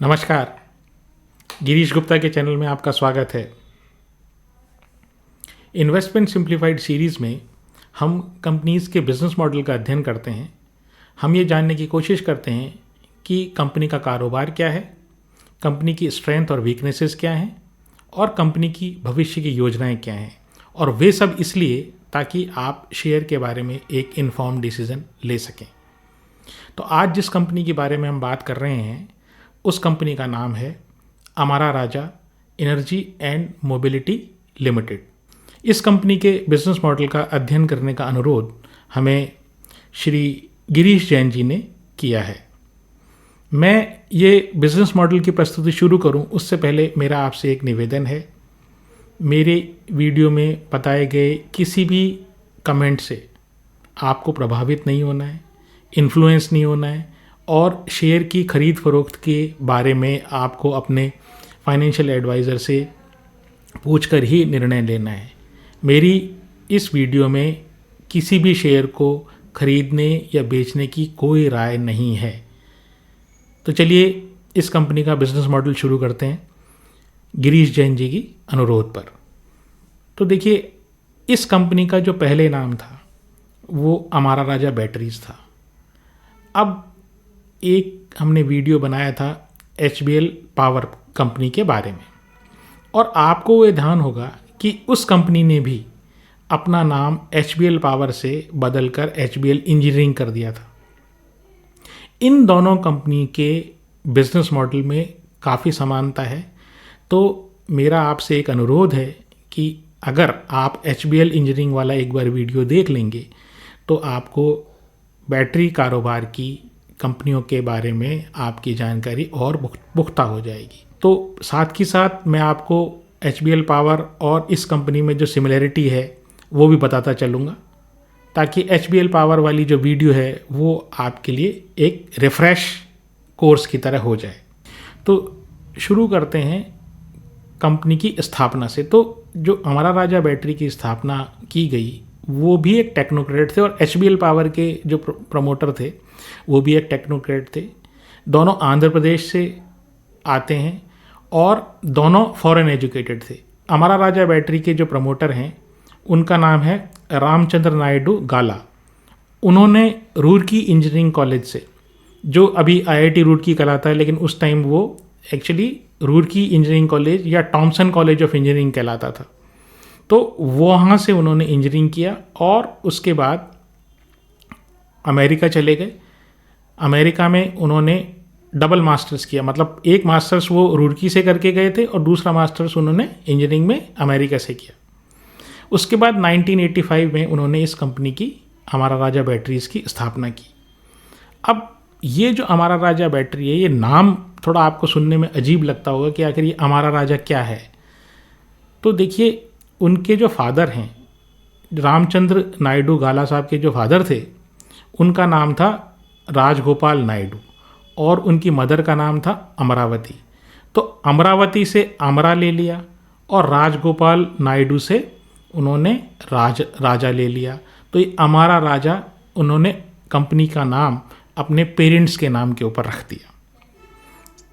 नमस्कार। गिरीश गुप्ता के चैनल में आपका स्वागत है। इन्वेस्टमेंट सिंप्लीफाइड सीरीज़ में हम कंपनीज़ के बिजनेस मॉडल का अध्ययन करते हैं। हम ये जानने की कोशिश करते हैं कि कंपनी का कारोबार क्या है, कंपनी की स्ट्रेंथ और वीकनेसेस क्या हैं और कंपनी की भविष्य की योजनाएं क्या हैं। और वे सब इसलिए ताकि आप शेयर के बारे में एक इन्फॉर्म्ड डिसीजन ले सकें। तो आज जिस कंपनी के बारे में हम बात कर रहे हैं उस कंपनी का नाम है Amara Raja energy and mobility limited. इस कंपनी के बिजनेस मॉडल का अध्ययन करने का अनुरोध हमें श्री गिरीश जैन जी ने किया है। मैं ये बिजनेस मॉडल की प्रस्तुति शुरू करूं उससे पहले मेरा आपसे एक निवेदन है। मेरे वीडियो में बताए गए किसी भी कमेंट से आपको प्रभावित नहीं होना है, इन्फ्लुएंस नहीं होना है और शेयर की खरीद फरोख्त के बारे में आपको अपने फाइनेंशियल एडवाइज़र से पूछकर ही निर्णय लेना है। मेरी इस वीडियो में किसी भी शेयर को खरीदने या बेचने की कोई राय नहीं है। तो चलिए इस कंपनी का बिजनेस मॉडल शुरू करते हैं गिरीश जैन जी की अनुरोध पर। तो देखिए, इस कंपनी का जो पहले नाम था वो अमारा राजा बैटरीज था। अब एक हमने वीडियो बनाया था HBL पावर कंपनी के बारे में और आपको ये ध्यान होगा कि उस कंपनी ने भी अपना नाम HBL पावर से बदलकर HBL इंजीनियरिंग कर दिया था। इन दोनों कंपनी के बिजनेस मॉडल में काफ़ी समानता है। तो मेरा आपसे एक अनुरोध है कि अगर आप HBL इंजीनियरिंग वाला एक बार वीडियो देख लेंगे तो आपको बैटरी कारोबार की कंपनियों के बारे में आपकी जानकारी और पुख्ता हो जाएगी। तो साथ ही साथ मैं आपको HBL पावर और इस कंपनी में जो सिमिलरिटी है वो भी बताता चलूँगा, ताकि HBL पावर वाली जो वीडियो है वो आपके लिए एक रिफ़्रेश कोर्स की तरह हो जाए। तो शुरू करते हैं कंपनी की स्थापना से। तो जो अमारा राजा बैटरी की स्थापना की गई वो भी एक टेक्नोक्रेट थे और HBL पावर के जो प्रमोटर थे वो भी एक टेक्नोक्रेट थे। दोनों आंध्र प्रदेश से आते हैं और दोनों फॉरेन एजुकेटेड थे। अमारा राजा बैटरी के जो प्रमोटर हैं उनका नाम है रामचंद्र नायडू गाला। उन्होंने रुड़की इंजीनियरिंग कॉलेज से, जो अभी IIT रुड़की कहलाता है लेकिन उस टाइम वो एक्चुअली रुड़की इंजीनियरिंग कॉलेज या टॉमसन कॉलेज ऑफ इंजीनियरिंग कहलाता था, तो वहाँ से उन्होंने इंजीनियरिंग किया और उसके बाद अमेरिका चले गए। अमेरिका में उन्होंने डबल मास्टर्स किया, मतलब एक मास्टर्स वो रुड़की से करके गए थे और दूसरा मास्टर्स उन्होंने इंजीनियरिंग में अमेरिका से किया। उसके बाद 1985 में उन्होंने इस कंपनी की अमारा राजा बैटरीज़ की स्थापना की। अब ये जो अमारा राजा बैटरी है, ये नाम थोड़ा आपको सुनने में अजीब लगता होगा कि आखिर ये अमारा राजा क्या है। तो देखिए, उनके जो फादर हैं रामचंद्र नायडू गाला साहब के जो फादर थे उनका नाम था राजगोपाल नायडू और उनकी मदर का नाम था अमरावती। तो अमरावती से अमरा ले लिया और राजगोपाल नायडू से उन्होंने राजा ले लिया। तो ये अमारा राजा उन्होंने कंपनी का नाम अपने पेरेंट्स के नाम के ऊपर रख दिया।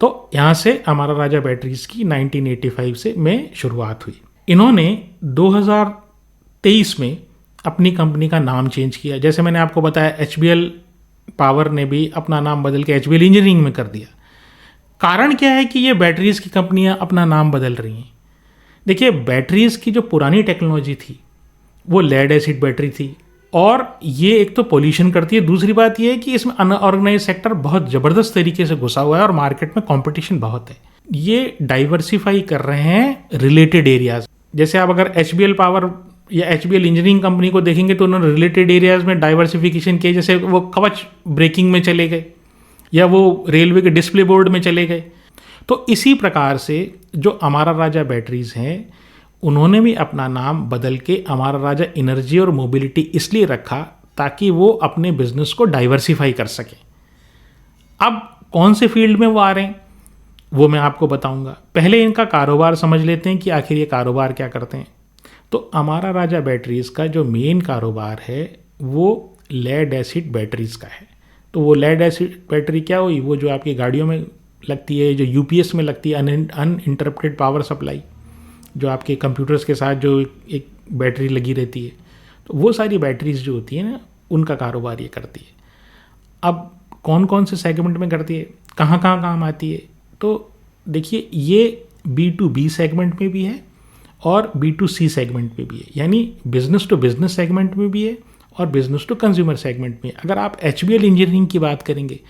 तो यहाँ से अमारा राजा बैटरीज की 1985 में शुरुआत हुई। इन्होंने 2023 में अपनी कंपनी का नाम चेंज किया। जैसे मैंने आपको बताया, HBL पावर ने भी अपना नाम बदल के HBL इंजीनियरिंग में कर दिया। कारण क्या है कि ये बैटरीज़ की कंपनियां अपना नाम बदल रही हैं? देखिए, बैटरीज़ की जो पुरानी टेक्नोलॉजी थी वो लेड एसिड बैटरी थी और ये एक तो पोल्यूशन करती है, दूसरी बात ये है कि इसमें अनऑर्गेनाइज सेक्टर बहुत ज़बरदस्त तरीके से घुसा हुआ है और मार्केट में कॉम्पिटिशन बहुत है। ये डाइवर्सिफाई कर रहे हैं रिलेटेड एरियाज। जैसे आप अगर HBL पावर या HBL इंजीनियरिंग कंपनी को देखेंगे तो उन्होंने रिलेटेड एरियाज में डाइवर्सिफिकेशन किए। जैसे वो कवच ब्रेकिंग में चले गए या वो रेलवे के डिस्प्ले बोर्ड में चले गए। तो इसी प्रकार से जो अमारा राजा बैटरीज हैं उन्होंने भी अपना नाम बदल के अमारा राजा एनर्जी और मोबिलिटी इसलिए रखा ताकि वो अपने बिजनेस को डाइवर्सिफाई कर सकें। अब कौन से फील्ड में वो आ रहे हैं वो मैं आपको बताऊंगा। पहले इनका कारोबार समझ लेते हैं कि आखिर ये कारोबार क्या करते हैं। तो अमारा राजा बैटरीज़ का जो मेन कारोबार है वो लेड एसिड बैटरीज़ का है। तो वो लेड एसिड बैटरी क्या हुई, वो जो आपकी गाड़ियों में लगती है, जो यूपीएस में लगती है, अनइंटरप्टेड पावर सप्लाई, जो आपके कंप्यूटर्स के साथ जो एक बैटरी लगी रहती है, तो वो सारी बैटरीज जो होती है ना, उनका कारोबार ये करती है। अब कौन कौन से सेगमेंट में करती है, कहाँ कहाँ काम आती है, तो देखिए ये B2B सेगमेंट में भी है और B2C सेगमेंट में भी है, यानी बिजनेस टू बिजनेस सेगमेंट में भी है और बिजनेस टू कंज्यूमर सेगमेंट में। अगर आप HBL इंजीनियरिंग की बात करेंगे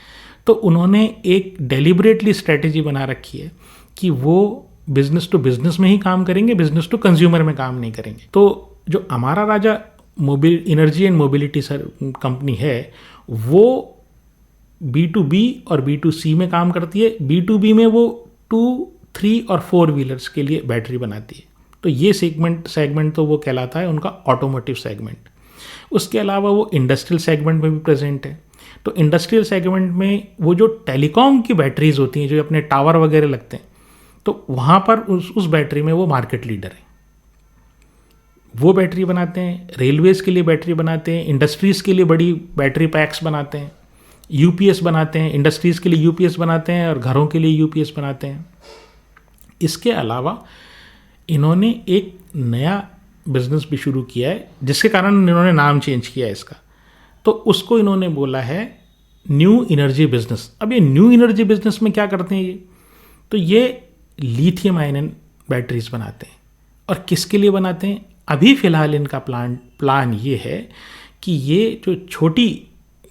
तो उन्होंने एक डेलिबरेटली स्ट्रेटेजी बना रखी है कि वो बिजनेस टू बिजनेस में ही काम करेंगे, बिजनेस टू कंज्यूमर में काम नहीं करेंगे। तो जो हमारा राजा एनर्जी एंड मोबिलिटी कंपनी है, वो B2B और B2C में काम करती है। B2B में वो 2, 3 और 4 व्हीलर्स के लिए बैटरी बनाती है। तो ये सेगमेंट तो वो कहलाता है उनका ऑटोमोटिव सेगमेंट। उसके अलावा वो इंडस्ट्रियल सेगमेंट में भी प्रेजेंट है। तो इंडस्ट्रियल सेगमेंट में वो जो टेलीकॉम की बैटरीज होती हैं, जो अपने टावर वगैरह लगते हैं, तो वहाँ पर उस बैटरी में वो मार्केट लीडर है। वो बैटरी बनाते हैं, रेलवेज़ के लिए बैटरी बनाते हैं, इंडस्ट्रीज़ के लिए बड़ी बैटरी पैक्स बनाते हैं, यूपीएस बनाते हैं, इंडस्ट्रीज़ के लिए यूपीएस बनाते हैं और घरों के लिए यूपीएस बनाते हैं। इसके अलावा इन्होंने एक नया बिजनेस भी शुरू किया है, जिसके कारण इन्होंने नाम चेंज किया है इसका। तो उसको इन्होंने बोला है न्यू एनर्जी बिजनेस। अब ये न्यू एनर्जी बिजनेस में क्या करते हैं ये, तो ये लिथियम आयन बैटरीज बनाते हैं। और किसके लिए बनाते हैं, अभी फ़िलहाल इनका प्लान ये है कि ये जो छोटी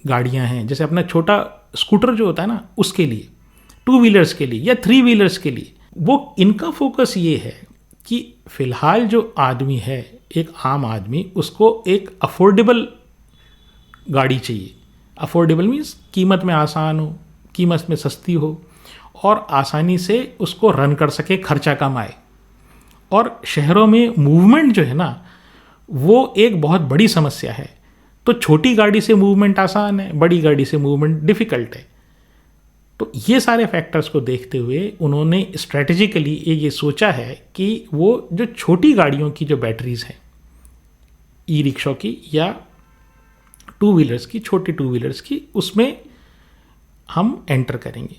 गाड़ियां हैं, जैसे अपना छोटा स्कूटर जो होता है ना, उसके लिए, 2 व्हीलर्स के लिए या 3 व्हीलर्स के लिए, वो इनका फोकस ये है कि फ़िलहाल जो आदमी है, एक आम आदमी, उसको एक अफोर्डेबल गाड़ी चाहिए। अफोर्डेबल मीन्स कीमत में आसान हो, कीमत में सस्ती हो और आसानी से उसको रन कर सके, खर्चा कम आए। और शहरों में मूवमेंट जो है ना, वो एक बहुत बड़ी समस्या है। तो छोटी गाड़ी से मूवमेंट आसान है, बड़ी गाड़ी से मूवमेंट डिफ़िकल्ट है। तो ये सारे फैक्टर्स को देखते हुए उन्होंने स्ट्रेटेजिकली ये सोचा है कि वो जो छोटी गाड़ियों की जो बैटरीज हैं, ई रिक्शा की या 2 व्हीलर्स की, छोटी 2 व्हीलर्स की, उसमें हम एंटर करेंगे।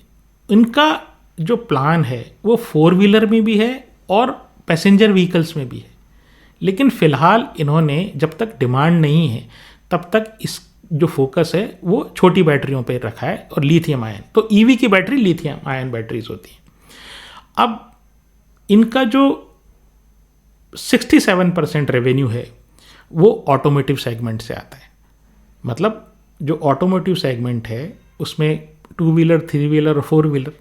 इनका जो प्लान है वो 4 व्हीलर में भी है और पैसेंजर व्हीकल्स में भी है। लेकिन फ़िलहाल इन्होंने, जब तक डिमांड नहीं है तब तक इस जो फोकस है वो छोटी बैटरियों पे रखा है और लिथियम आयन। तो ईवी की बैटरी लिथियम आयन बैटरीज होती हैं। अब इनका जो 67% रेवेन्यू है वो ऑटोमोटिव सेगमेंट से आता है। मतलब जो ऑटोमोटिव सेगमेंट है उसमें 2 व्हीलर, 3 व्हीलर और 4 व्हीलर,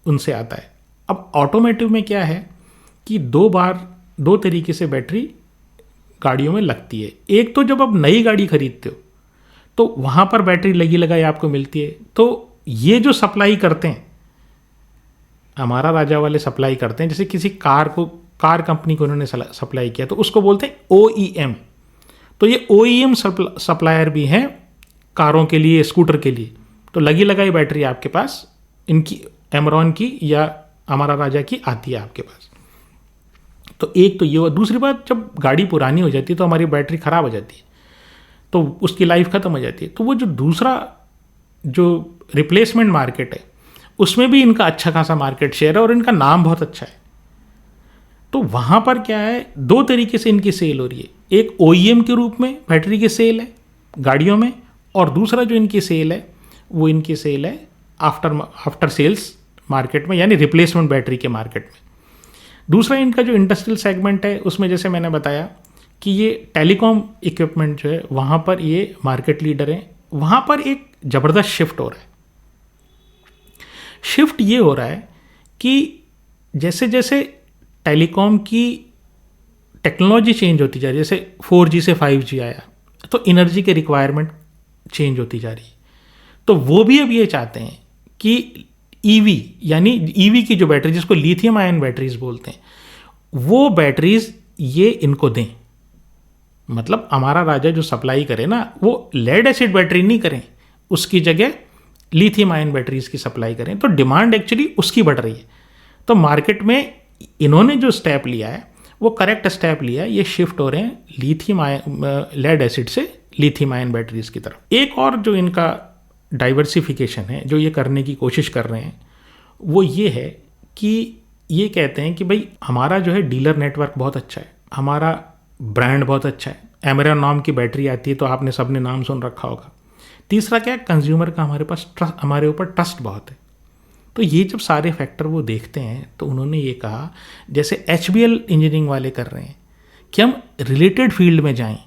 उनसे आता है। अब ऑटोमोटिव में क्या है कि 2 तरीके से बैटरी गाड़ियों में लगती है। एक तो जब आप नई गाड़ी खरीदते हो तो वहाँ पर बैटरी लगी लगाई आपको मिलती है। तो ये जो सप्लाई करते हैं, हमारा राजा वाले सप्लाई करते हैं, जैसे किसी कार कंपनी को उन्होंने सप्लाई किया तो उसको बोलते हैं OEM। तो ये OEM सप्लायर भी हैं कारों के लिए, स्कूटर के लिए। तो लगी लगाई बैटरी आपके पास इनकी, एमरॉन की या हमारा राजा की आती है आपके पास। तो एक तो ये, और दूसरी बात, जब गाड़ी पुरानी हो जाती है तो हमारी बैटरी ख़राब हो जाती है, तो उसकी लाइफ ख़त्म हो जाती है। तो वो जो दूसरा जो रिप्लेसमेंट मार्केट है उसमें भी इनका अच्छा खासा मार्केट शेयर है और इनका नाम बहुत अच्छा है। तो वहाँ पर क्या है, 2 तरीके से इनकी सेल हो रही है। एक OEM के रूप में बैटरी की सेल है गाड़ियों में, और दूसरा जो इनकी सेल है वो इनकी सेल है आफ्टर सेल्स मार्केट में, यानी रिप्लेसमेंट बैटरी के मार्केट में। दूसरा इनका जो इंडस्ट्रियल सेगमेंट है उसमें जैसे मैंने बताया कि ये टेलीकॉम इक्विपमेंट जो है वहाँ पर ये मार्केट लीडर हैं। वहाँ पर एक ज़बरदस्त शिफ्ट हो रहा है। शिफ्ट ये हो रहा है कि जैसे जैसे टेलीकॉम की टेक्नोलॉजी चेंज होती जा रही है, जैसे 4G से 5G आया, तो एनर्जी के रिक्वायरमेंट चेंज होती जा रही है। तो वो भी अब ये चाहते हैं कि EV, यानी EV की जो बैटरी, जिसको लिथियम आयन बैटरीज बोलते हैं, वो बैटरीज ये इनको दें। मतलब हमारा राजा जो सप्लाई करे ना, वो लेड एसिड बैटरी नहीं करें, उसकी जगह लिथियम आयन बैटरीज की सप्लाई करें। तो डिमांड एक्चुअली उसकी बढ़ रही है। तो मार्केट में इन्होंने जो स्टेप लिया है वो करेक्ट स्टेप लिया है। ये शिफ्ट हो रहे हैं लिथियम आयन, लेड एसिड से लिथियम आयन बैटरीज की तरफ। एक और जो इनका डाइवर्सिफिकेशन है, जो ये करने की कोशिश कर रहे हैं, वो ये है कि ये कहते हैं कि भाई हमारा जो है डीलर नेटवर्क बहुत अच्छा है, हमारा ब्रांड बहुत अच्छा है, एमेरॉन नाम की बैटरी आती है तो आपने सबने नाम सुन रखा होगा। तीसरा क्या है, कंज्यूमर का हमारे पास ट्रस्ट, हमारे ऊपर ट्रस्ट बहुत है। तो ये जब सारे फैक्टर वो देखते हैं तो उन्होंने ये कहा, जैसे HBL इंजीनियरिंग वाले कर रहे हैं कि हम रिलेटेड फील्ड में जाएं,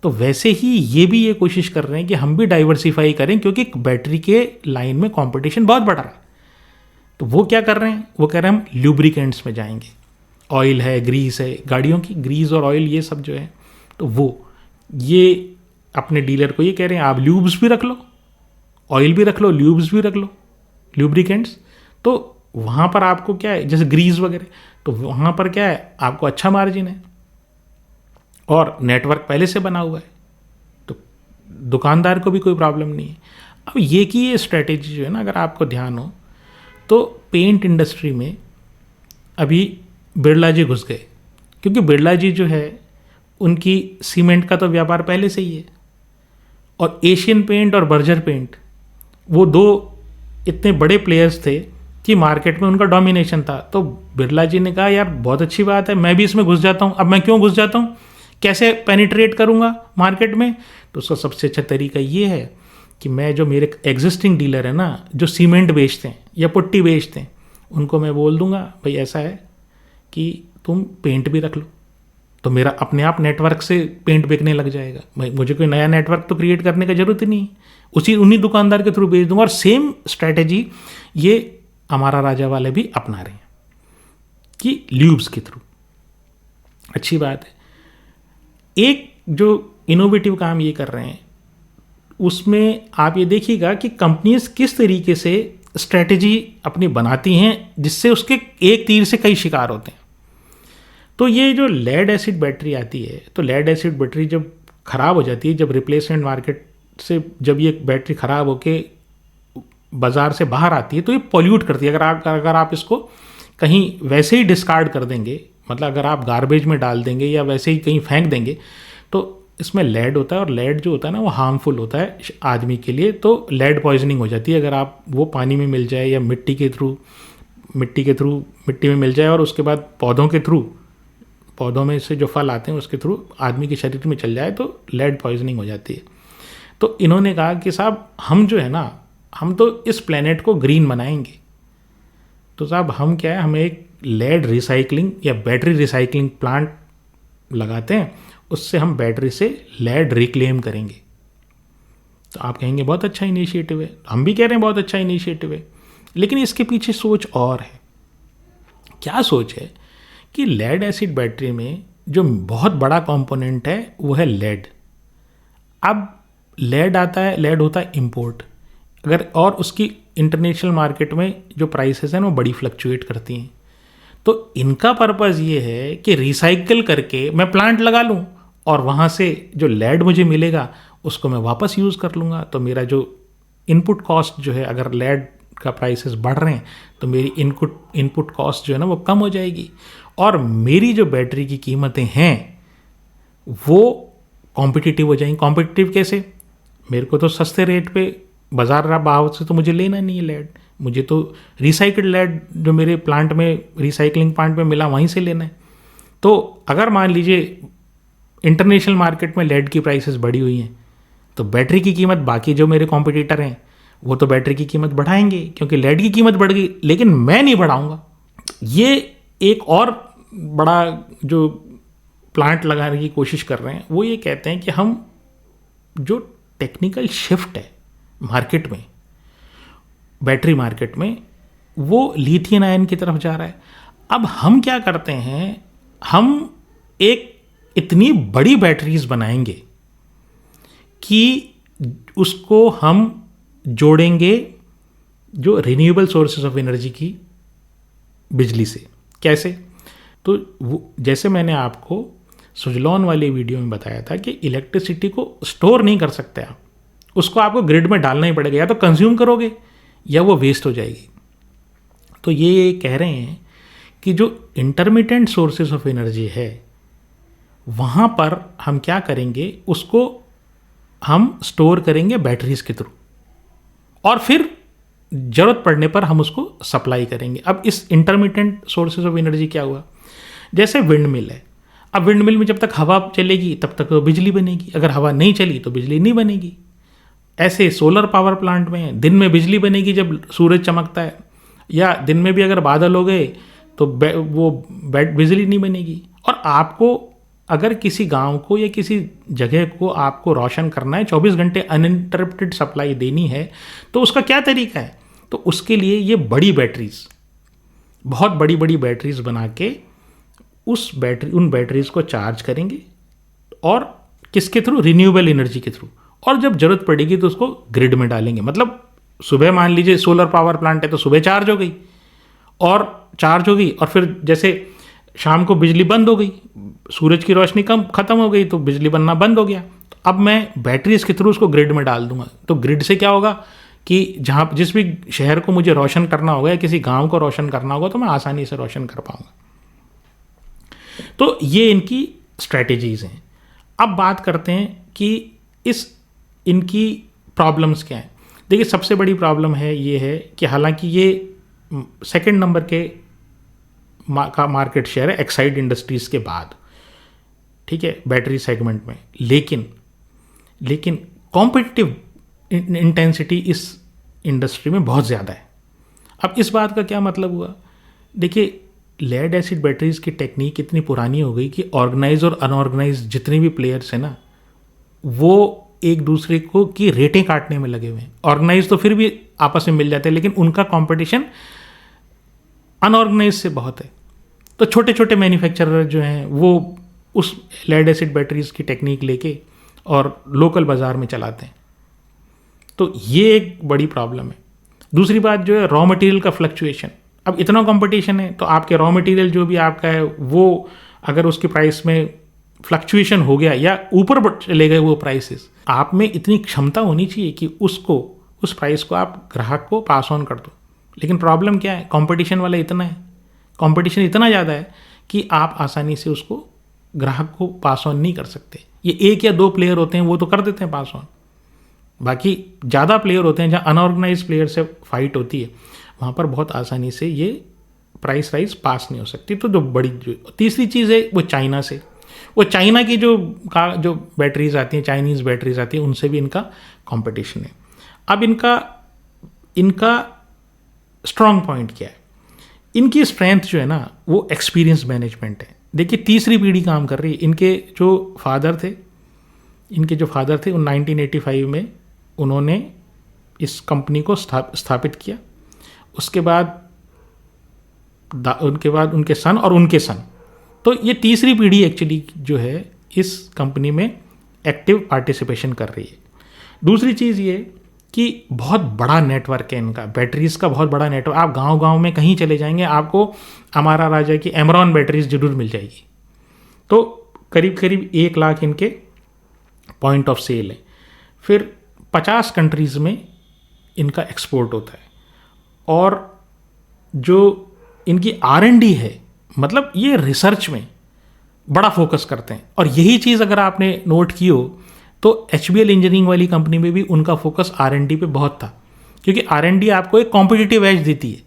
तो वैसे ही ये भी ये कोशिश कर रहे हैं कि हम भी डाइवर्सिफाई करें, क्योंकि बैटरी के लाइन में कंपटीशन बहुत बढ़ रहा है। तो वो क्या कर रहे हैं, वो कह रहे हैं हम ल्यूब्रिकेंट्स में जाएंगे, ऑयल है, ग्रीस है, गाड़ियों की ग्रीस और ऑयल ये सब जो है, तो वो ये अपने डीलर को ये कह रहे हैं आप ल्यूब्स भी रख लो, ऑयल भी रख लो, ल्यूब्स भी रख लो, ल्यूब्रिकेंट्स। तो वहाँ पर आपको क्या है, जैसे ग्रीस वगैरह, तो वहाँ पर क्या है, आपको अच्छा मार्जिन है और नेटवर्क पहले से बना हुआ है, तो दुकानदार को भी कोई प्रॉब्लम नहीं है। अब ये की ये स्ट्रेटेजी जो है ना, अगर आपको ध्यान हो तो पेंट इंडस्ट्री में अभी बिरला जी घुस गए, क्योंकि बिरला जी जो है उनकी सीमेंट का तो व्यापार पहले से ही है, और एशियन पेंट और बर्जर पेंट वो दो इतने बड़े प्लेयर्स थे कि मार्केट में उनका डोमिनेशन था। तो बिरला जी ने कहा यार बहुत अच्छी बात है, मैं भी इसमें घुस जाता हूँ। अब मैं क्यों घुस जाता हूँ, कैसे पेनिट्रेट करूँगा मार्केट में, तो उसका सबसे अच्छा तरीका ये है कि मैं जो मेरे एग्जिस्टिंग डीलर है ना, जो सीमेंट बेचते हैं या पुट्टी बेचते हैं, उनको मैं बोल दूंगा भाई ऐसा है कि तुम पेंट भी रख लो, तो मेरा अपने आप नेटवर्क से पेंट बिकने लग जाएगा। भाई मुझे कोई नया नेटवर्क तो क्रिएट करने की जरूरत ही नहीं है, उन्हीं दुकानदार के थ्रू बेच दूंगा। और सेम स्ट्रैटेजी ये हमारा राजा वाले भी अपना रहे हैं कि ल्यूब्स के थ्रू। अच्छी बात है। एक जो इनोवेटिव काम ये कर रहे हैं उसमें आप ये देखिएगा कि कंपनीज किस तरीके से स्ट्रैटेजी अपनी बनाती हैं जिससे उसके एक तीर से कई शिकार होते हैं। तो ये जो लेड एसिड बैटरी आती है, तो लेड एसिड बैटरी जब ख़राब हो जाती है, जब रिप्लेसमेंट मार्केट से जब ये बैटरी ख़राब होके बाज़ार से बाहर आती है तो ये पॉल्यूट करती है। अगर आप इसको कहीं वैसे ही डिस्कार्ड कर देंगे, मतलब अगर आप गार्बेज में डाल देंगे या वैसे ही कहीं फेंक देंगे, तो इसमें लेड होता है, और लेड जो होता है ना वो हार्मफुल होता है आदमी के लिए। तो लेड पॉइजनिंग हो जाती है अगर आप वो पानी में मिल जाए या मिट्टी में मिल जाए, और उसके बाद पौधों में से जो फल आते हैं उसके थ्रू आदमी के शरीर में चल जाए, तो लेड पॉइजनिंग हो जाती है। तो इन्होंने कहा कि साहब हम जो है ना, हम तो इस प्लेनेट को ग्रीन बनाएंगे, तो साहब हम क्या है, हमें एक लेड रिसाइकलिंग या बैटरी रिसाइकलिंग प्लांट लगाते हैं, उससे हम बैटरी से लेड रिक्लेम करेंगे। तो आप कहेंगे बहुत अच्छा इनिशिएटिव है, हम भी कह रहे हैं बहुत अच्छा इनिशिएटिव है, लेकिन इसके पीछे सोच और है। क्या सोच है कि लेड एसिड बैटरी में जो बहुत बड़ा कंपोनेंट है वो है लेड। अब लेड होता है इंपोर्ट, अगर और उसकी इंटरनेशनल मार्केट में जो प्राइसेस हैं वो बड़ी फ्लक्चुएट करती हैं। तो इनका पर्पज़ ये है कि रिसाइकल करके मैं प्लांट लगा लूँ और वहाँ से जो लेड मुझे मिलेगा उसको मैं वापस यूज़ कर लूँगा। तो मेरा जो इनपुट कॉस्ट जो है, अगर लेड का प्राइसेस बढ़ रहे हैं तो मेरी इनपुट कॉस्ट जो है ना वो कम हो जाएगी, और मेरी जो बैटरी की कीमतें हैं वो कॉम्पिटिटिव हो जाएंगी। कॉम्पिटिटिव कैसे, मेरे को तो सस्ते रेट पे बाजार भाव से तो मुझे लेना नहीं है लेड, मुझे तो रिसाइकल्ड लेड जो मेरे प्लांट में रिसाइकलिंग प्लांट में मिला वहीं से लेना है। तो अगर मान लीजिए इंटरनेशनल मार्केट में लेड की प्राइसेस बढ़ी हुई हैं, तो बैटरी की कीमत, बाकी जो मेरे कॉम्पिटिटर हैं वो तो बैटरी की कीमत बढ़ाएंगे क्योंकि लेड की कीमत बढ़ गई, लेकिन मैं नहीं बढ़ाऊंगा। ये एक और बड़ा जो प्लांट लगाने की कोशिश कर रहे हैं वो ये कहते हैं कि हम जो टेक्निकल शिफ्ट है मार्केट में, बैटरी मार्केट में, वो लिथियम आयन की तरफ जा रहा है। अब हम क्या करते हैं, हम एक इतनी बड़ी बैटरीज बनाएंगे कि उसको हम जोड़ेंगे जो रिन्यूएबल सोर्सेज ऑफ एनर्जी की बिजली से। कैसे, तो वो जैसे मैंने आपको सुजलॉन वाली वीडियो में बताया था कि इलेक्ट्रिसिटी को स्टोर नहीं कर सकते आप, उसको आपको ग्रिड में डालना ही पड़ेगा, या तो कंज्यूम करोगे या वो वेस्ट हो जाएगी। तो ये कह रहे हैं कि जो इंटरमिटेंट सोर्सेज ऑफ एनर्जी है वहाँ पर हम क्या करेंगे, उसको हम स्टोर करेंगे बैटरीज के थ्रू, और फिर ज़रूरत पड़ने पर हम उसको सप्लाई करेंगे। अब इस इंटरमिटेंट सोर्सेज ऑफ एनर्जी क्या हुआ, जैसे विंड मिल है। अब विंड मिल में जब तक हवा चलेगी तब तक तो बिजली बनेगी, अगर हवा नहीं चली तो बिजली नहीं बनेगी। ऐसे सोलर पावर प्लांट में दिन में बिजली बनेगी जब सूरज चमकता है, या दिन में भी अगर बादल हो गए तो बिजली नहीं बनेगी। और आपको अगर किसी गांव को या किसी जगह को आपको रोशन करना है, 24 घंटे अनइंटरप्टेड सप्लाई देनी है, तो उसका क्या तरीका है? तो उसके लिए ये बड़ी बैटरीज, बहुत बड़ी बड़ी बैटरीज बना के उन बैटरीज को चार्ज करेंगे, और किसके थ्रू? रिन्यूएबल एनर्जी के थ्रू। और जब जरूरत पड़ेगी तो उसको ग्रिड में डालेंगे। मतलब सुबह मान लीजिए सोलर पावर प्लांट है तो सुबह चार्ज हो गई, और फिर जैसे शाम को बिजली बंद हो गई, सूरज की रोशनी खत्म हो गई तो बिजली बनना बंद हो गया। अब मैं बैटरीज के थ्रू उसको ग्रिड में डाल दूंगा, तो ग्रिड से क्या होगा कि जिस भी शहर को मुझे रोशन करना होगा या किसी गांव को रोशन करना होगा तो मैं आसानी से रोशन कर पाऊंगा। तो ये इनकी स्ट्रैटेजीज हैं। अब बात करते हैं कि इनकी प्रॉब्लम्स क्या हैं। देखिए, सबसे बड़ी प्रॉब्लम ये है कि हालांकि ये सेकंड नंबर का मार्केट शेयर है एक्साइड इंडस्ट्रीज के बाद, ठीक है, बैटरी सेगमेंट में, लेकिन कॉम्पिटिटिव इंटेंसिटी इस इंडस्ट्री में बहुत ज़्यादा है। अब इस बात का क्या मतलब हुआ? देखिए, लेड एसिड बैटरीज की टेक्निक इतनी पुरानी हो गई कि ऑर्गेनाइज और अनऑर्गेनाइज जितने भी प्लेयर्स हैं ना, वो एक दूसरे को की रेटें काटने में लगे हुए हैं। ऑर्गेनाइज तो फिर भी आपस में मिल जाते हैं, लेकिन उनका कंपटीशन अनऑर्गेनाइज से बहुत है। तो छोटे छोटे मैन्युफैक्चरर जो हैं वो उस लेड एसिड बैटरीज की टेक्निक लेके और लोकल बाज़ार में चलाते हैं। तो ये एक बड़ी प्रॉब्लम है। दूसरी बात जो है, रॉ मटेरियल का फ्लक्चुएशन। अब इतना कंपटीशन है तो आपके रॉ मटेरियल जो भी आपका है वो अगर उसके प्राइस में फ्लक्चुएशन हो गया या ऊपर चले गए वो प्राइसेस, आप में इतनी क्षमता होनी चाहिए कि उस प्राइस को आप ग्राहक को पास ऑन कर दो। लेकिन प्रॉब्लम क्या है? कंपटीशन वाला इतना है, कंपटीशन इतना ज़्यादा है कि आप आसानी से उसको ग्राहक को पास ऑन नहीं कर सकते। ये एक या दो प्लेयर होते हैं वो तो कर देते हैं पास ऑन, बाकी ज़्यादा प्लेयर होते हैं जहाँ अनऑर्गेनाइज प्लेयर से फाइट होती है, वहाँ पर बहुत आसानी से ये प्राइस राइज पास नहीं हो सकती। तो जो तीसरी चीज़ है वो चाइना से, वो चाइना की जो बैटरीज आती हैं, चाइनीज़ बैटरीज आती हैं, उनसे भी इनका कंपटीशन है। अब इनका स्ट्रॉन्ग पॉइंट क्या है? इनकी स्ट्रेंथ जो है ना वो एक्सपीरियंस मैनेजमेंट है। देखिए, तीसरी पीढ़ी काम कर रही है। इनके जो फादर थे उन 1985 में उन्होंने इस कंपनी को स्थापित किया। उसके बाद उनके सन और उनके सन, तो ये तीसरी पीढ़ी एक्चुअली जो है इस कंपनी में एक्टिव पार्टिसिपेशन कर रही है। दूसरी चीज़ ये कि बहुत बड़ा नेटवर्क है इनका, बैटरीज का बहुत बड़ा नेटवर्क। आप गांव-गांव में कहीं चले जाएंगे आपको अमारा राजा की एमरॉन बैटरीज जरूर मिल जाएगी। तो करीब 1 लाख इनके पॉइंट ऑफ सेल है। फिर 50 कंट्रीज़ में इनका एक्सपोर्ट होता है। और जो इनकी R&D है, मतलब ये रिसर्च में बड़ा फोकस करते हैं। और यही चीज़ अगर आपने नोट की हो तो HBL इंजीनियरिंग वाली कंपनी में भी उनका फोकस R&D पे बहुत था, क्योंकि R&D आपको एक कॉम्पिटिटिव एज देती है।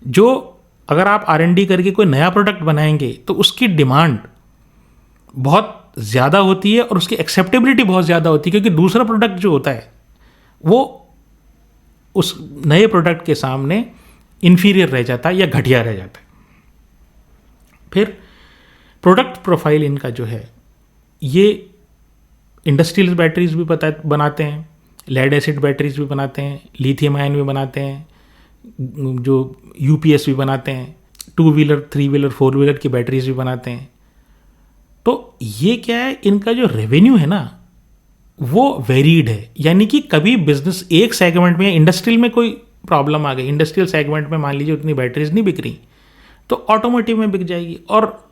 जो अगर आप R&D करके कोई नया प्रोडक्ट बनाएंगे तो उसकी डिमांड बहुत ज़्यादा होती है और उसकी एक्सेप्टेबिलिटी बहुत ज़्यादा होती है, क्योंकि दूसरा प्रोडक्ट जो होता है वो उस नए प्रोडक्ट के सामने इन्फीरियर रह जाता है या घटिया रह जाता है। फिर प्रोडक्ट प्रोफाइल इनका जो है, ये इंडस्ट्रियल बैटरीज भी बनाते हैं, लेड एसिड बैटरीज भी बनाते हैं, लिथियम आयन भी बनाते हैं, जो UPS भी बनाते हैं, 2 व्हीलर 3 व्हीलर 4 व्हीलर की बैटरीज भी बनाते हैं। तो ये क्या है, इनका जो रेवेन्यू है ना वो वेरीड है। यानी कि कभी बिजनेस एक सेगमेंट में, इंडस्ट्रियल में कोई प्रॉब्लम आ गई, इंडस्ट्रियल सेगमेंट में मान लीजिए उतनी बैटरीज नहीं बिक रही, तो ऑटोमोटिव में बिक जाएगी। और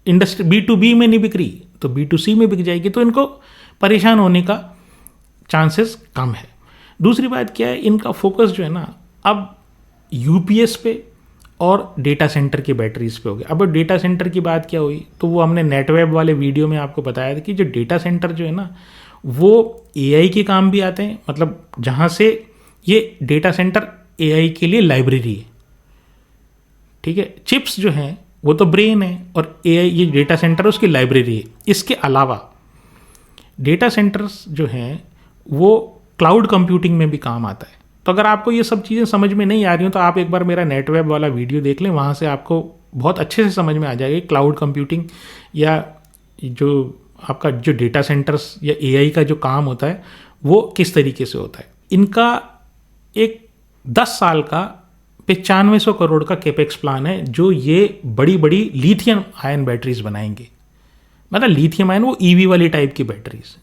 इंडस्ट्री B2B में नहीं बिक रही तो B2C में बिक जाएगी। तो इनको परेशान होने का चांसेस कम है। दूसरी बात क्या है, इनका फोकस जो है ना अब UPS पे और डेटा सेंटर की बैटरीज पे हो गया। अब डेटा सेंटर की बात क्या हुई, तो वो हमने नेटवेब वाले वीडियो में आपको बताया था कि जो डेटा सेंटर जो है ना वो AI के काम भी आते हैं, मतलब जहाँ से ये डेटा सेंटर एआई के लिए लाइब्रेरी है, ठीक है। चिप्स जो हैं वो तो ब्रेन है, और एआई ये डेटा सेंटर उसकी लाइब्रेरी है। इसके अलावा डेटा सेंटर्स जो हैं वो क्लाउड कंप्यूटिंग में भी काम आता है। तो अगर आपको ये सब चीज़ें समझ में नहीं आ रही हो तो आप एक बार मेरा नेटवेब वाला वीडियो देख लें, वहाँ से आपको बहुत अच्छे से समझ में आ जाएगी क्लाउड कंप्यूटिंग या जो आपका जो डेटा सेंटर्स या एआई का जो काम होता है वो किस तरीके से होता है। इनका एक 10 साल का 9500 करोड़ का कैपेक्स प्लान है, जो ये बड़ी बड़ी लिथियम आयन बैटरीज बनाएंगे। मतलब लिथियम आयन वो ईवी वाली टाइप की बैटरीज।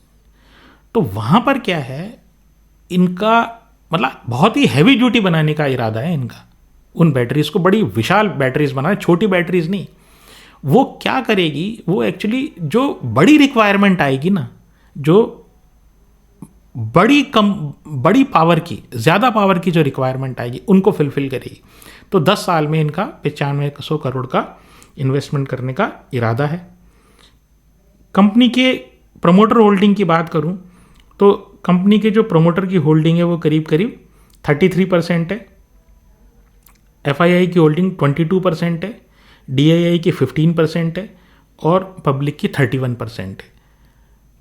तो वहाँ पर क्या है, इनका मतलब बहुत ही हैवी ड्यूटी बनाने का इरादा है इनका। उन बैटरीज को बड़ी विशाल बैटरीज बनाना, छोटी बैटरीज नहीं। वो क्या करेगी, वो एक्चुअली जो बड़ी रिक्वायरमेंट आएगी ना, जो बड़ी पावर की, ज़्यादा पावर की जो रिक्वायरमेंट आएगी उनको फुलफिल करेगी। तो 10 साल में इनका 9500 करोड़ का इन्वेस्टमेंट करने का इरादा है। कंपनी के प्रमोटर होल्डिंग की बात करूं तो कंपनी के जो प्रमोटर की होल्डिंग है वो करीब करीब 33% है, एफआईआई की होल्डिंग 22% है, डीआईआई की 15% है और पब्लिक की 31% है।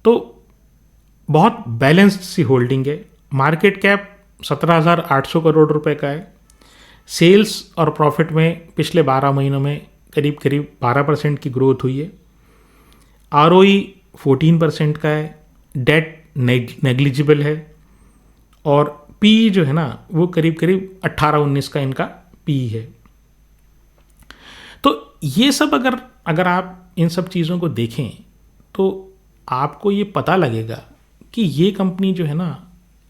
तो बहुत बैलेंस्ड सी होल्डिंग है। मार्केट कैप 17,800 करोड़ रुपए का है। सेल्स और प्रॉफिट में पिछले 12 महीनों में करीब करीब 12% की ग्रोथ हुई है। आरओई 14% का है। डेट नेग्लिजिबल है और पी जो है ना वो करीब करीब 18-19 का इनका पी है। तो ये सब अगर आप इन सब चीज़ों को देखें तो आपको ये पता लगेगा कि ये कंपनी जो है ना,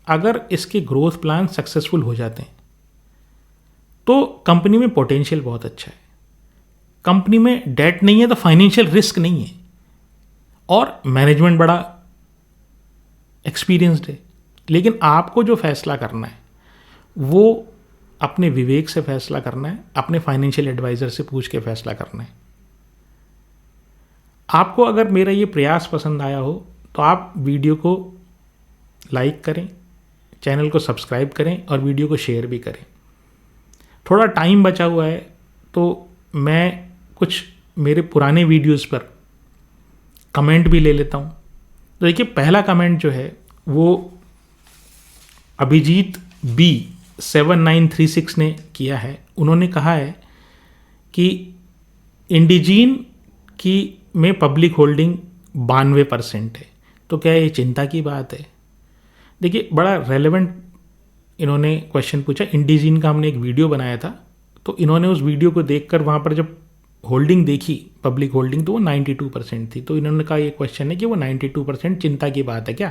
अगर इसके ग्रोथ प्लान सक्सेसफुल हो जाते हैं तो कंपनी में पोटेंशियल बहुत अच्छा है। कंपनी में डेट नहीं है तो फाइनेंशियल रिस्क नहीं है और मैनेजमेंट बड़ा एक्सपीरियंस्ड है। लेकिन आपको जो फैसला करना है वो अपने विवेक से फैसला करना है, अपने फाइनेंशियल एडवाइज़र से पूछ के फैसला करना है। आपको अगर मेरा ये प्रयास पसंद आया हो तो आप वीडियो को लाइक करें, चैनल को सब्सक्राइब करें और वीडियो को शेयर भी करें। थोड़ा टाइम बचा हुआ है तो मैं कुछ मेरे पुराने वीडियोस पर कमेंट भी ले लेता हूँ। तो देखिए, पहला कमेंट जो है वो अभिजीत बी 7936 ने किया है। उन्होंने कहा है कि इंडिजीन की में पब्लिक होल्डिंग 92% है। तो क्या ये चिंता की बात है? देखिए, बड़ा रेलेवेंट इन्होंने क्वेश्चन पूछा। इंडिजीन का हमने एक वीडियो बनाया था, तो इन्होंने उस वीडियो को देखकर वहाँ पर जब होल्डिंग देखी, पब्लिक होल्डिंग, तो वो 92% थी। तो इन्होंने कहा ये क्वेश्चन है कि वो 92% चिंता की बात है क्या?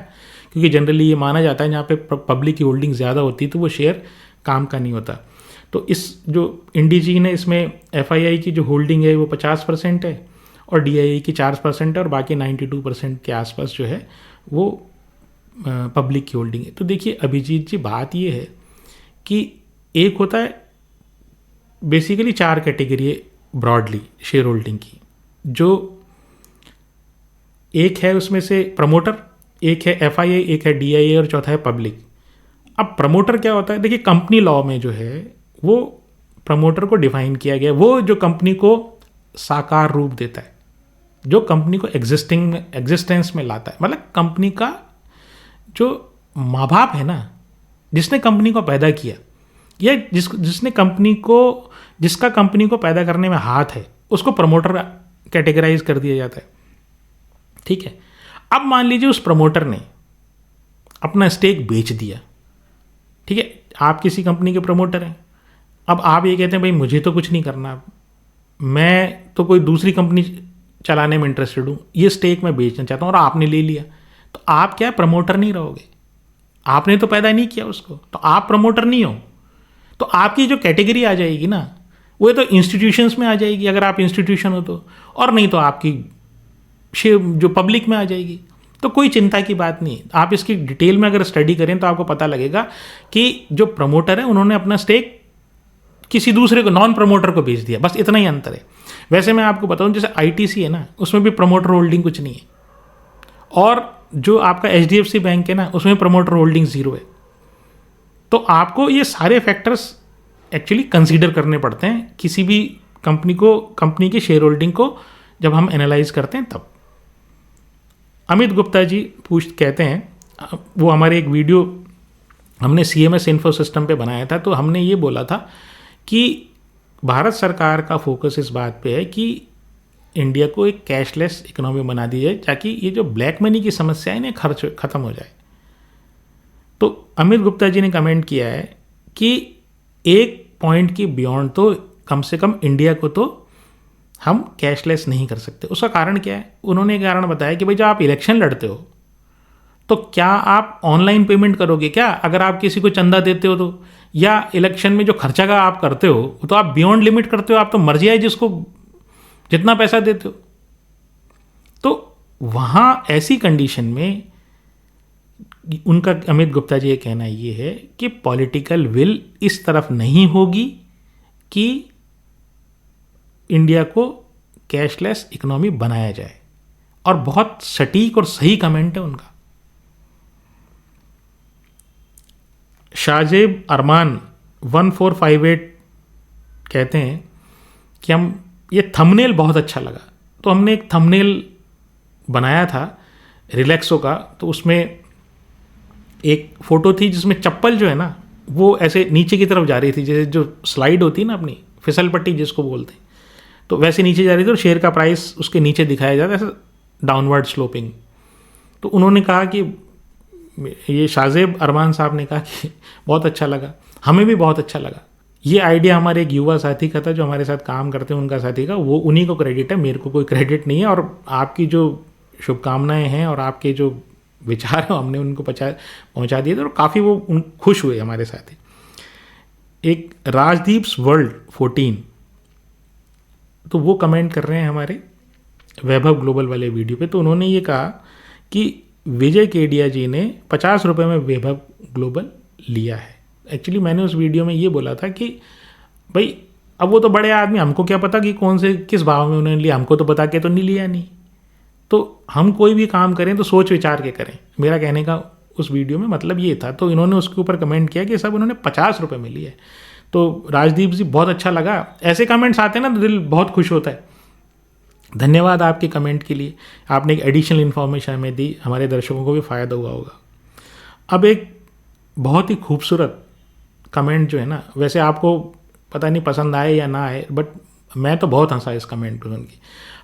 क्योंकि जनरली ये माना जाता है जहाँ पे पब्लिक की होल्डिंग ज़्यादा होती है तो वो शेयर काम का नहीं होता। तो इस जो इंडिजीन है इसमें एफआईआई की जो होल्डिंग है वो 50% है और डीआईआई की 4% है और बाकी 92% के आसपास जो है वो पब्लिक की होल्डिंग है। तो देखिए अभिजीत जी, बात ये है कि एक होता है बेसिकली 4 कैटेगरी है ब्रॉडली शेयर होल्डिंग की। जो एक है उसमें से प्रमोटर, एक है एफआईआई, एक है डीआईआई और चौथा है पब्लिक। अब प्रमोटर क्या होता है? देखिए, कंपनी लॉ में जो है वो प्रमोटर को डिफाइन किया गया है, वो जो कंपनी को साकार रूप देता है, जो कंपनी को एग्जिस्टेंस में लाता है। मतलब कंपनी का जो माँ बाप है ना, जिसने कंपनी को पैदा किया या जिसका कंपनी को पैदा करने में हाथ है, उसको प्रमोटर कैटेगराइज कर दिया जाता है। ठीक है। अब मान लीजिए उस प्रमोटर ने अपना स्टेक बेच दिया। ठीक है, आप किसी कंपनी के प्रमोटर हैं। अब आप ये कहते हैं भाई मुझे तो कुछ नहीं करना, मैं तो कोई दूसरी कंपनी चलाने में इंटरेस्टेड हूँ, ये स्टेक मैं बेचना चाहता हूँ और आपने ले लिया, तो आप क्या प्रमोटर नहीं रहोगे? आपने तो पैदा नहीं किया उसको, तो आप प्रमोटर नहीं हो। तो आपकी जो कैटेगरी आ जाएगी ना, वो तो इंस्टीट्यूशंस में आ जाएगी अगर आप इंस्टीट्यूशन हो तो, और नहीं तो आपकी जो पब्लिक में आ जाएगी। तो कोई चिंता की बात नहीं। आप इसकी डिटेल में अगर स्टडी करें तो आपको पता लगेगा कि जो प्रमोटर है उन्होंने अपना स्टेक किसी दूसरे को, नॉन प्रमोटर को बेच दिया, बस इतना ही अंतर है। वैसे मैं आपको बताऊं, जैसे आईटीसी है ना, उसमें भी प्रमोटर होल्डिंग कुछ नहीं है, और जो आपका एचडीएफसी बैंक है ना, उसमें प्रमोटर होल्डिंग 0 है। तो आपको ये सारे फैक्टर्स एक्चुअली कंसीडर करने पड़ते हैं किसी भी कंपनी की शेयर होल्डिंग को जब हम एनालाइज करते हैं तब। अमित गुप्ता जी कहते हैं, वो हमारे एक वीडियो हमने CMS इन्फो सिस्टम पे बनाया था, तो हमने ये बोला था कि भारत सरकार का फोकस इस बात पे है कि इंडिया को एक कैशलेस इकोनॉमी बना दी जाए ताकि ये जो ब्लैक मनी की समस्या है ना खर्च खत्म हो जाए। तो अमित गुप्ता जी ने कमेंट किया है कि एक पॉइंट की बियॉन्ड तो कम से कम इंडिया को तो हम कैशलेस नहीं कर सकते। उसका कारण क्या है? उन्होंने एक कारण बताया कि भाई जब आप इलेक्शन लड़ते हो तो क्या आप ऑनलाइन पेमेंट करोगे क्या? अगर आप किसी को चंदा देते हो तो, या इलेक्शन में जो खर्चा का आप करते हो तो आप बियॉन्ड लिमिट करते हो, आप तो मर्जी है जिसको जितना पैसा देते हो। तो वहाँ ऐसी कंडीशन में उनका, अमित गुप्ता जी ये कहना ये है कि पॉलिटिकल विल इस तरफ नहीं होगी कि इंडिया को कैशलेस इकोनॉमी बनाया जाए। और बहुत सटीक और सही कमेंट है उनका। शाहजेब अरमान 1458 कहते हैं कि हम ये थंबनेल बहुत अच्छा लगा, तो हमने एक थंबनेल बनाया था रिलैक्सो का। तो उसमें एक फ़ोटो थी जिसमें चप्पल जो है ना वो ऐसे नीचे की तरफ जा रही थी, जैसे जो स्लाइड होती है ना अपनी फिसल पट्टी जिसको बोलते हैं, तो वैसे नीचे जा रही थी और शेयर का प्राइस उसके नीचे दिखाया जाता है ऐसा डाउनवर्ड स्लोपिंग। तो उन्होंने कहा कि ये शाहजेब अरमान साहब ने कहा कि बहुत अच्छा लगा, हमें भी बहुत अच्छा लगा। ये आइडिया हमारे एक युवा साथी का था जो हमारे साथ काम करते हैं, उनका साथी का, वो उन्हीं को क्रेडिट है, मेरे को कोई क्रेडिट नहीं है। और आपकी जो शुभकामनाएं हैं और आपके जो विचार हैं हमने उनको पहुंचा दिए थे और काफ़ी वो खुश हुए हमारे साथी। एक राजदीप्स वर्ल्ड 14, तो वो कमेंट कर रहे हैं हमारे वैभव ग्लोबल वाले वीडियो पे। तो उन्होंने ये कहा कि विजय केडिया जी ने 50 रुपये में वैभव ग्लोबल लिया है। एक्चुअली मैंने उस वीडियो में ये बोला था कि भाई अब वो तो बड़े आदमी, हमको क्या पता कि कौन से किस भाव में उन्होंने लिया, हमको तो बता के तो नहीं लिया नहीं। तो हम कोई भी काम करें तो सोच विचार के करें, मेरा कहने का उस वीडियो में मतलब ये था। तो इन्होंने उसके ऊपर कमेंट किया कि सब उन्होंने 50 रुपये में लिया है। तो राजदीप जी बहुत अच्छा लगा, ऐसे कमेंट्स आते हैं ना तो दिल बहुत खुश होता है। धन्यवाद आपके कमेंट के लिए, आपने एक एडिशनल इन्फॉर्मेशन हमें दी, हमारे दर्शकों को भी फ़ायदा हुआ होगा। अब एक बहुत ही खूबसूरत कमेंट जो है ना, वैसे आपको पता नहीं पसंद आए या ना आए, बट मैं तो बहुत हंसा इस कमेंट पर उनकी।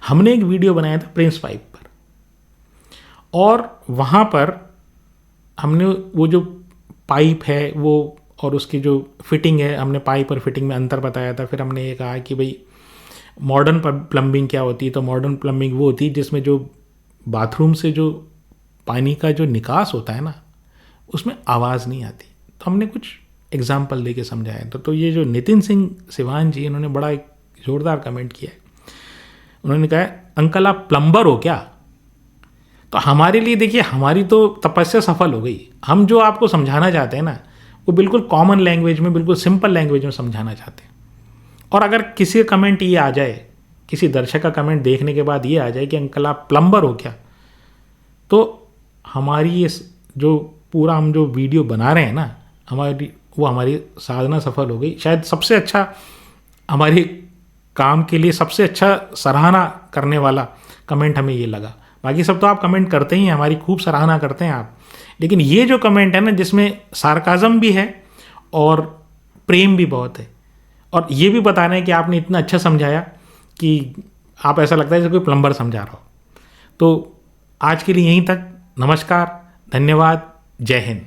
हमने एक वीडियो बनाया था प्रिंस पाइप पर, और वहाँ पर हमने वो जो पाइप है वो और उसकी जो फिटिंग है, हमने पाइप और फिटिंग में अंतर बताया था। फिर हमने ये कहा कि भाई मॉडर्न प्लम्बिंग क्या होती है, तो मॉडर्न प्लम्बिंग वो होती है जिसमें जो बाथरूम से जो पानी का जो निकास होता है ना उसमें आवाज़ नहीं आती। तो हमने कुछ एग्जाम्पल दे के समझाया था। तो ये जो नितिन सिंह सिवान जी, इन्होंने बड़ा एक ज़ोरदार कमेंट किया है। उन्होंने कहा अंकल आप प्लम्बर हो क्या? तो हमारे लिए देखिए, हमारी तो तपस्या सफल हो गई। हम जो आपको समझाना चाहते हैं ना वो बिल्कुल कॉमन लैंग्वेज में, बिल्कुल सिंपल लैंग्वेज में समझाना चाहते हैं। और अगर किसी का कमेंट ये आ जाए, किसी दर्शक का कमेंट देखने के बाद ये आ जाए कि अंकल आप प्लम्बर हो क्या, तो हमारी ये जो पूरा हम जो वीडियो बना रहे हैं ना, हमारी साधना सफल हो गई। शायद सबसे अच्छा हमारे काम के लिए सबसे अच्छा सराहना करने वाला कमेंट हमें ये लगा। बाकी सब तो आप कमेंट करते ही हैं, हमारी खूब सराहना करते हैं आप, लेकिन ये जो कमेंट है ना जिसमें सार्काज़म भी है और प्रेम भी बहुत है, और ये भी बताना है कि आपने इतना अच्छा समझाया कि आप ऐसा लगता है जैसे कोई प्लम्बर समझा रहा हो। तो आज के लिए यहीं तक, नमस्कार, धन्यवाद, जय हिंद।